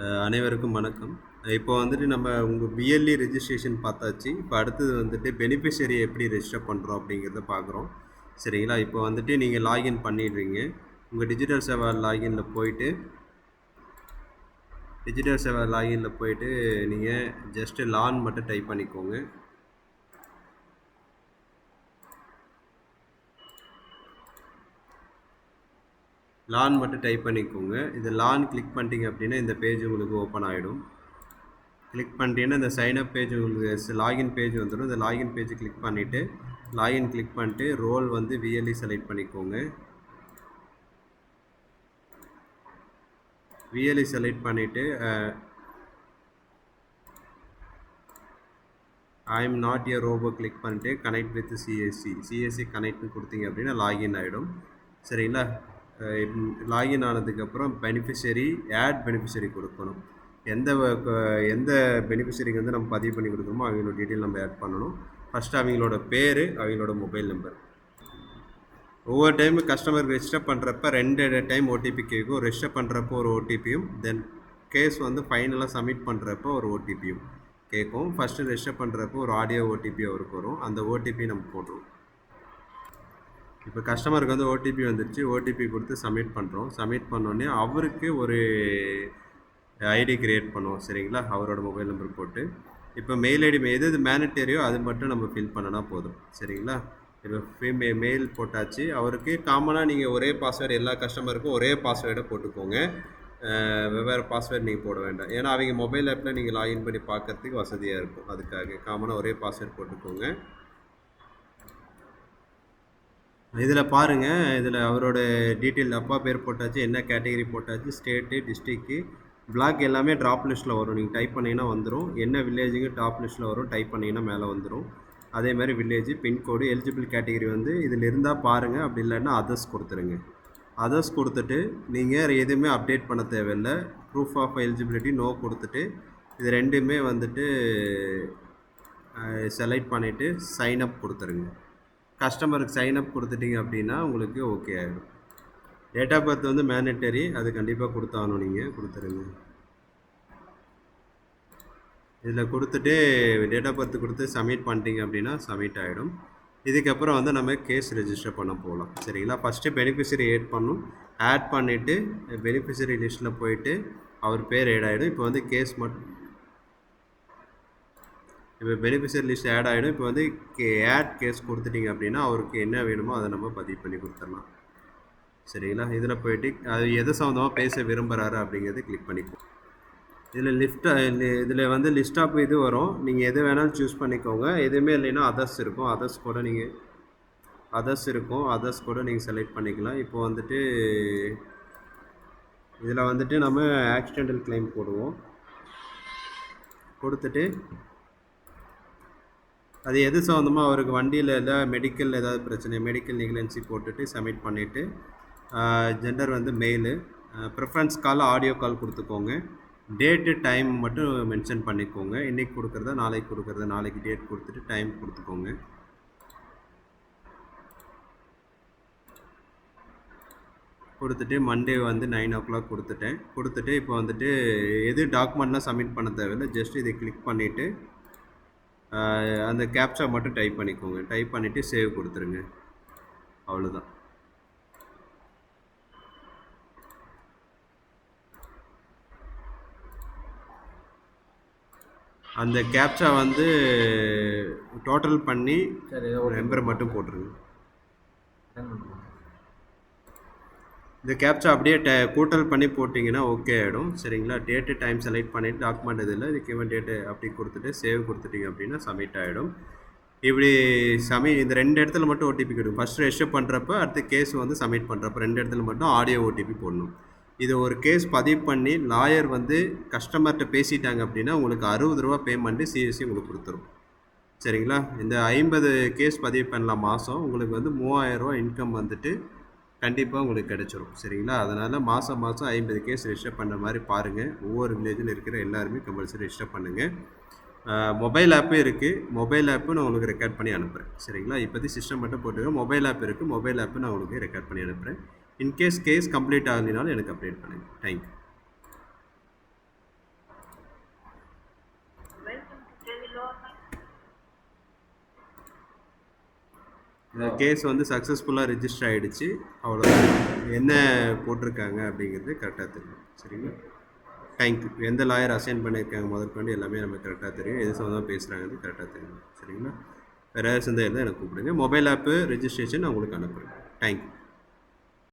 அனைவருக்கும் வணக்கம். இப்போ வந்துட்டு நம்ம உங்கள் பிஎல்இ ரெஜிஸ்ட்ரேஷன் பார்த்தாச்சு. இப்போ அடுத்தது வந்துட்டு பெனிஃபிஷரி எப்படி ரெஜிஸ்டர் பண்ணுறோம் அப்படிங்கிறத பார்க்குறோம். சரிங்களா? இப்போ வந்துட்டு நீங்கள் லாகின் பண்ணிடுறீங்க. உங்கள் டிஜிட்டல் சேவா லாகினில் போயிட்டு நீங்கள் ஜஸ்ட்டு லான் மட்டும் டைப் பண்ணிக்கோங்க. லான் மட்டும் டைப் பண்ணிக்கோங்க. இது லான் கிளிக் பண்ணிட்டீங்க அப்படின்னா இந்த பேஜ் உங்களுக்கு ஓப்பன் ஆகிடும். கிளிக் பண்ணிட்டீங்கன்னா இந்த சைன்அப் பேஜ் உங்களுக்கு லாகின் பேஜ் வந்துடும். இந்த லாகின் பேஜ் கிளிக் பண்ணிவிட்டு ரோல் வந்து விஎல்இ செலக்ட் பண்ணிக்கோங்க. விஎல்இ செலக்ட் பண்ணிவிட்டு I'm not a robot click பண்ணிட்டு கனெக்ட் வித் சிஎஸ்சி கனெக்ட்னு கொடுத்தீங்க அப்படின்னா லாகின் ஆகிடும். சரிங்களா? லாகின் ஆனதுக்கப்புறம் பெனிஃபிஷரி ஆட் பெனிஃபிஷரி கொடுக்கணும். எந்த பெனிஃபிஷரிக்கு வந்து நம்ம பதிவு பண்ணி கொடுக்கணுமோ அவங்களோட டீட்டெயில் நம்ம ஆட் பண்ணணும். ஃபஸ்ட்டு அவங்களோட பேர், அவங்களோட மொபைல் நம்பர். ஒவ்வொரு டைமு கஸ்டமர் ரெஜிஸ்டர் பண்ணுறப்ப 2 டைம் ஓடிபி கேட்கும். ரெஜிஸ்டர் பண்ணுறப்போ ஒரு ஓடிபியும், தென் கேஸ் வந்து ஃபைனலாக சப்மிட் பண்ணுறப்போ ஒரு ஓடிபியும் கேட்கும். ஃபஸ்ட்டு ரெஜிஸ்டர் பண்ணுறப்போ ஒரு ஆடியோ ஓடிபி அவருக்கு வரும். அந்த ஓடிபி நம்ம போடுறோம். இப்போ கஸ்டமருக்கு வந்து ஓடிபி வந்துடுச்சு. ஓடிபி கொடுத்து சப்மிட் பண்ணுறோம். சப்மிட் பண்ணோடனே அவருக்கு ஒரு ஐடி க்ரியேட் பண்ணுவோம். சரிங்களா? அவரோட மொபைல் நம்பர் போட்டு இப்போ மெயில் ஐடி எது மேனிட்டரியோ அது மட்டும் நம்ம ஃபில் பண்ணனா போதும். சரிங்களா? இப்போ மெயில் போட்டாச்சு. அவருக்கு காமனாக நீங்கள் ஒரே பாஸ்வேர்டு, எல்லா கஸ்டமருக்கும் ஒரே பாஸ்வேர்டை போட்டுக்கோங்க. வெவ்வேறு பாஸ்வேர்டு நீங்கள் போட வேண்டாம். ஏன்னா அவங்க மொபைல் ஆப்பில் நீங்கள் லாகின் பண்ணி பார்க்கறதுக்கு வசதியாக இருக்கும். அதுக்காக காமனாக ஒரே பாஸ்வேர்டு போட்டுக்கோங்க. இதில் பாருங்கள், இதில் அவரோட டீட்டெயில் அப்பா பேர் போட்டாச்சு, என்ன கேட்டகரி போட்டாச்சு, ஸ்டேட்டு, டிஸ்ட்ரிக்கு, பிளாக் எல்லாமே ட்ராப் லிஸ்ட்டில் வரும். நீங்கள் டைப் பண்ணிங்கன்னா வந்துடும். என்ன வில்லேஜுக்கு டாப் லிஸ்ட்டில் வரும், டைப் பண்ணிங்கன்னா மேலே வந்துடும். அதே மாதிரி வில்லேஜ், பின்கோடு, எலிஜிபிள் கேட்டகரி வந்து இதில் இருந்தால் பாருங்கள். அப்படி இல்லைன்னா அதர்ஸ் கொடுத்துருங்க. அதர்ஸ் கொடுத்துட்டு நீங்கள் எதுவுமே அப்டேட் பண்ண தேவையில்லை. ப்ரூஃப் ஆஃப் எலிஜிபிலிட்டி நோ கொடுத்துட்டு இது ரெண்டுமே வந்துட்டு செலக்ட் பண்ணிவிட்டு சைன்அப் கொடுத்துருங்க. கஸ்டமருக்கு சைன்அப் கொடுத்துட்டிங்க அப்படின்னா உங்களுக்கு ஓகே ஆகிடும். டேட் ஆஃப் பர்த் வந்து மேண்டட்டரி, அது கண்டிப்பாக கொடுத்தாகணும். நீங்கள் கொடுத்துருங்க. இதில் கொடுத்துட்டு டேட் ஆஃப் பர்த் கொடுத்து சப்மிட் பண்ணிட்டீங்க அப்படின்னா சப்மிட் ஆகிடும். இதுக்கப்புறம் வந்து நம்ம கேஸ் ரெஜிஸ்டர் பண்ண போகலாம். சரிங்களா? ஃபஸ்ட்டு பெனிஃபிஷரி ஆட் பண்ணிவிட்டு பெனிஃபிஷரி லிஸ்ட்டில் போயிட்டு அவர் பேர் ஆட் ஆகிடும். இப்போ வந்து இப்போ பெனிஃபிஷரி லிஸ்ட் ஆட் ஆகிடும். இப்போ வந்து ஆட் கேஸ் கொடுத்துட்டிங்க அப்படின்னா அவருக்கு என்ன வேணுமோ அதை நம்ம பதிவு பண்ணி கொடுத்துடலாம். சரிங்களா? இதில் போய்ட்டு அது எது சம்மந்தமாக பேச விரும்புகிறாரு அப்படிங்கிறது கிளிக் பண்ணிக்கோ. இதில் வந்து லிஸ்ட் ஆஃப் இது வரும். நீங்கள் எது வேணாலும் சூஸ் பண்ணிக்கோங்க. எதுவுமே இல்லைன்னா அதர்ஸ் இருக்கும். அதர்ஸ் கூட நீங்கள் செலக்ட் பண்ணிக்கலாம். இப்போ வந்துட்டு இதில் வந்துட்டு நம்ம ஆக்சிடென்டல் கிளைம் போடுவோம். கொடுத்துட்டு அது எது சம்மந்தமாக அவருக்கு வண்டியில் ஏதாவது மெடிக்கல் ஏதாவது பிரச்சனை, மெடிக்கல் நெக்லிஜென்சி போட்டுட்டு சப்மிட் பண்ணிவிட்டு ஜெண்டர் வந்து மெயிலு, ப்ரிஃபரன்ஸ் கால், ஆடியோ கால் கொடுத்துக்கோங்க. டேட்டு டைம் மட்டும் மென்ஷன் பண்ணிக்கோங்க. இன்றைக்கி கொடுக்குறதா நாளைக்கு கொடுக்குறதா, நாளைக்கு டேட் கொடுத்துட்டு டைம் கொடுத்துக்கோங்க. கொடுத்துட்டு மண்டே வந்து 9 o'clock கொடுத்துட்டு இப்போ வந்துட்டு எது டாக்குமெண்ட்லாம் சப்மிட் பண்ண தேவையில்லை. ஜஸ்ட் இதை கிளிக் பண்ணிவிட்டு அந்த கேப்சா மட்டும் டைப் பண்ணிக்கோங்க. டைப் பண்ணிவிட்டு சேவ் கொடுத்துருங்க. அவ்வளோதான். அந்த கேப்சா வந்து டோட்டல் பண்ணி நம்பரை மட்டும் போட்டுருங்க. இந்த கேப்சா அப்படியே கூட்டல் பண்ணி போட்டிங்கன்னா ஓகே ஆகிடும். சரிங்களா? டேட்டு டைம் செலக்ட் பண்ணிவிட்டு டாக்குமெண்ட் இதில் இதுக்கு இவன் டேட்டு அப்படி கொடுத்துட்டு சேவ் கொடுத்துட்டிங்க அப்படின்னா சப்மிட் ஆகிடும். இப்படி இந்த 2 இடத்துல மட்டும் ஓடிபி கிடைக்கும். ஃபஸ்ட் ரெஜிஸ்டர் பண்ணுறப்ப, அடுத்து கேஸ் வந்து சப்மிட் பண்ணுறப்ப 2 இடத்துல மட்டும் ஆடியோ ஓடிபி போடணும். இது ஒரு கேஸ் பதிவு பண்ணி லாயர் வந்து கஸ்டமர்கிட்ட பேசிட்டாங்க அப்படின்னா உங்களுக்கு 60 ரூபா பேமெண்ட்டு சிஎஸ்சி உங்களுக்கு கொடுத்துரும். சரிங்களா? இந்த 50 கேஸ் பதிவு பண்ணலாம் மாதம். உங்களுக்கு வந்து 3000 ரூபா இன்கம் வந்துட்டு கண்டிப்பாக உங்களுக்கு கிடச்சிரும். சரிங்களா? அதனால் மாதம் 50 கேஸ் ரெஜிஸ்டர் பண்ணுற மாதிரி பாருங்கள். ஒவ்வொரு வில்லேஜில் இருக்கிற எல்லாருமே கம்பல்சரி ரெஜிஸ்டர் பண்ணுங்கள். மொபைல் ஆப்பும் இருக்குது. மொபைல் ஆப்பு நான் உங்களுக்கு ரெக்கார்ட் பண்ணி அனுப்புகிறேன். சரிங்களா? இப்போதைக்கு சிஸ்டம் மட்டும் போட்டுருக்கேன். மொபைல் ஆப் இருக்குது. மொபைல் ஆப்பு நான் உங்களுக்கு ரெக்கார்ட் பண்ணி அனுப்புகிறேன். இன்கேஸ் கேஸ் கம்ப்ளீட் ஆகலைனாலும் எனக்கு அப்டேட் பண்ணுங்கள். தேங்க்யூ. கேஸ் வந்து சக்ஸஸ்ஃபுல்லாக ரிஜிஸ்டர் ஆகிடுச்சு. அவ்வளோ என்ன போட்டிருக்காங்க அப்படிங்கிறது கரெக்டாக தெரியும். சரிங்களா? தேங்க்யூ. எந்த லாயர் அசைன் பண்ணியிருக்காங்க முதற்கொண்டு எல்லாமே நமக்கு கரெக்டாக தெரியும். எது சம்மந்தமாக பேசுகிறாங்கிறது கரெக்டாக தெரியும். சரிங்களா? வேறு ஏதாவது சந்தேகம் இருந்தால் எனக்கு கூப்பிடுங்க. மொபைல் ஆப்பு ரெஜிஸ்ட்ரேஷன் நான் உங்களுக்கு அனுப்புகிறேன். தேங்க்யூ.